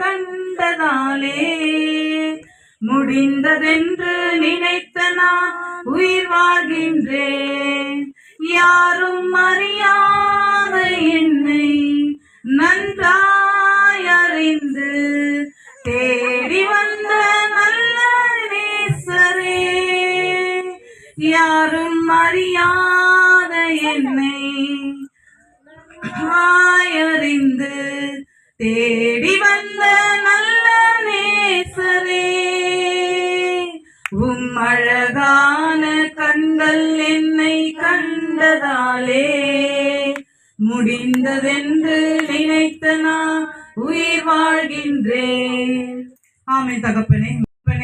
கண்டதாலே முடிந்ததென்று நினைத்த நான் உயிர் வாழ்கின்றேன். யாரும் அறியாத என்னை நன்றாய் அறிந்து தேடி வந்த நல்ல நேசரே, யாரும் அறியாத என்னை அறிந்து தேடி வந்த நல்ல நேசரே, அழகான கண்கள் என்னை கண்டதாலே முடிந்ததென்று நினைத்த நான் உயிர் வாழ்கின்றேன். ஆமே தகப்பனே,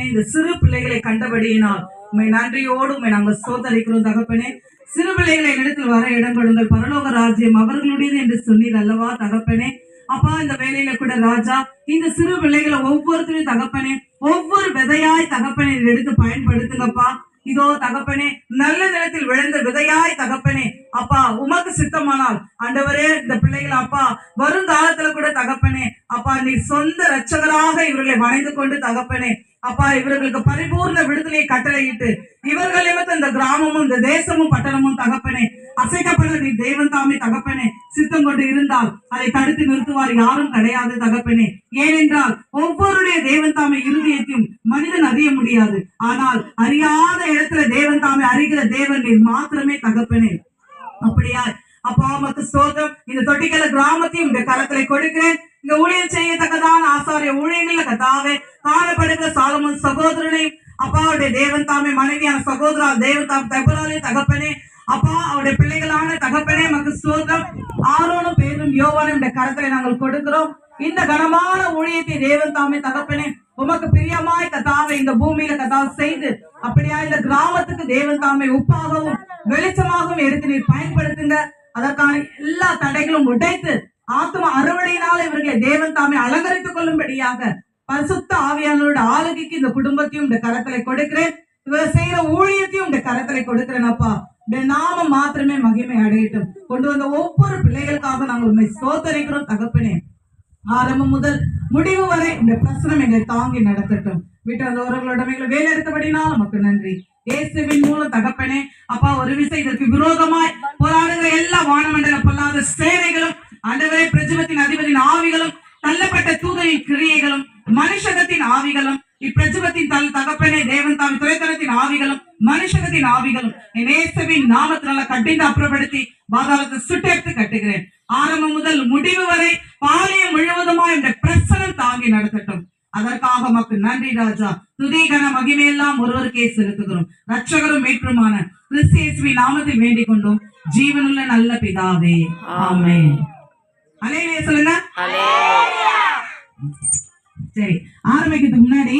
இந்த சிறு பிள்ளைகளை கண்டபடியினால் உண்மை நன்றியோடு உண்மை நாங்கள் ஸ்தோத்தரிக்கிறோம் தகப்பனே. சிறு பிள்ளைகளை இடத்தில் வர இடம் கொடுங்கள், பரலோக ராஜ்யம் அவர்களுடையது என்று சொன்னீர் அல்லவா தகப்பனே. அப்பா, இந்த வேலையில கூட ராஜா இந்த சிறு பிள்ளைகளை ஒவ்வொருத்தரையும் தகப்பனே ஒவ்வொரு விதையாய் தகப்பனே எடுத்து பயன்படுத்துங்கப்பா. இதோ தகப்பனே நல்ல நிலத்தில் விழுந்த விதையாய் தகப்பனே அப்பா உமக்கு சித்தமானால் ஆண்டவரே இந்த பிள்ளைகள் அப்பா வருங்காலத்துல கூட தகப்பனே அப்பா நீ சொந்த ரட்சகராக இவர்களை வணைந்து கொண்டு தகப்பனே அப்பா இவர்களுக்கு பரிபூர்ண விடுதலையை கட்டளையிட்டு இவர்கள் நிமித்தம் இந்த கிராமமும் இந்த தேசமும் பட்டணமும் தகப்பனே அசைக்கப்பட நீ தேவன் தாமே தகப்பனே சித்தம் கொண்டு இருந்தால் அதை தடுத்து நிறுத்துவார் யாரும் கிடையாது தகப்பனே. ஏனென்றால் ஒவ்வொருடைய தேவன் தாமே இருதயத்தையும் மனிதன் அறிய முடியாது, ஆனால் அறியாத இடத்துல தேவன் தாமே அறிகிற தேவன் நீர் மாத்திரமே தகப்பனே. அப்படியா அப்பா மத்த ஸ்தோத்திரம். இந்த தொட்டிக்கல கிராமத்தையும் இந்த கரத்துல கொடுக்கிறேன். இங்க ஊழியம் செய்யத்தக்கதான ஆசாரிய ஊழியங்கள்ல கத்தாவே காணப்படுகிற சாலமோன் சகோதரனை அப்பாவுடைய தேவன் தாமே மனைவியான சகோதரா தேவன் தாம் தகப்பனாலே தகப்பனே அப்பா அவருடைய பிள்ளைகளான தகப்பனே மக்கு ஸ்தோத்திரம். ஆரோனும் பேரும் யோவானும் இந்த கரத்துல நாங்கள் கொடுக்கிறோம். இந்த கனமான ஊழியத்தை தேவன் தாமே தகப்பனே உமக்கு பிரியமாய் கத்தாவை இந்த பூமியில கதா செய்து அப்படியா இந்த கிராமத்துக்கு தேவன் தாமே உப்பாகவும் வெளிச்சமாகவும் எடுத்து நீர் பயன்படுத்துங்க. அதற்கான எல்லா தடைகளும் உடைத்து ஆத்ம அறுவடையினால இவர்களை தேவன் தாமே அலங்கரித்துக் கொள்ளும்படியாக பரிசுத்த ஆவியானோட ஆளுகைக்கு இந்த குடும்பத்தையும் இந்த கரத்துல கொடுக்கிறேன். இவர் செய்யற ஊழியத்தையும் இந்த கரத்துல கொடுக்கிறேன் அப்பா. நாமம் மாத்திரமே மகிமை அடையட்டும். கொண்டு வந்த ஒவ்வொரு பிள்ளைகளுக்காக நாங்கள் உண்மை ஸ்தோத்தரிக்கிறோம் தகப்பனே. ஆரம்பம் முதல் முடிவு வரை இந்த பிரசனம் எங்களை தாங்கி நடத்தட்டும். வீட்டு வந்தவர்களோட வேலை எடுத்தபடினால் நமக்கு நன்றி. இயேசுவின் மூலம் தகப்பனே அப்பா ஒரு விஷயம் இதற்கு விரோதமாய் போராடுகிற எல்லா வானமண்டல பொல்லாத சேனைகளும் ஆண்டவரே பிரஜபத்தின் அதிபதியின் ஆவிகளும் தள்ளப்பட்ட தூதரின் கிரியைகளும் மனுஷகத்தின் ஆவிகளும் இப்பிரஜபத்தின் தகப்பனே தேவன் தாம் துறைத்தனத்தின் ஆவிகளும் மனுஷகத்தின் ஆவிகளும் இயேசுவின் நாமத்தினால கட்டிந்து அப்புறப்படுத்தி பாதாளத்தை சுட்டெடுத்து கட்டுகிறேன். ஆரம்பம் முதல் முடிவு வரை பாளையம் முழுவதுமாய் இந்த பிரசனம் தாங்கி நடத்தட்டும். அதற்காக நமக்கு நன்றி ராஜா. துதிகன மகிமையெல்லாம் ஒருவருக்கே செலுத்துகிறோம். ரட்சகரும் மீட்புமான கிறிஸ்து இயேசுவின் நாமத்தில் வேண்டிக் கொண்டோம் ஜீவனுள்ள நல்ல பிதாவே, ஆமென். அல்லேலூயா சொல்லுங்க. சரி, ஆரம்பிக்கிறதுக்கு முன்னாடி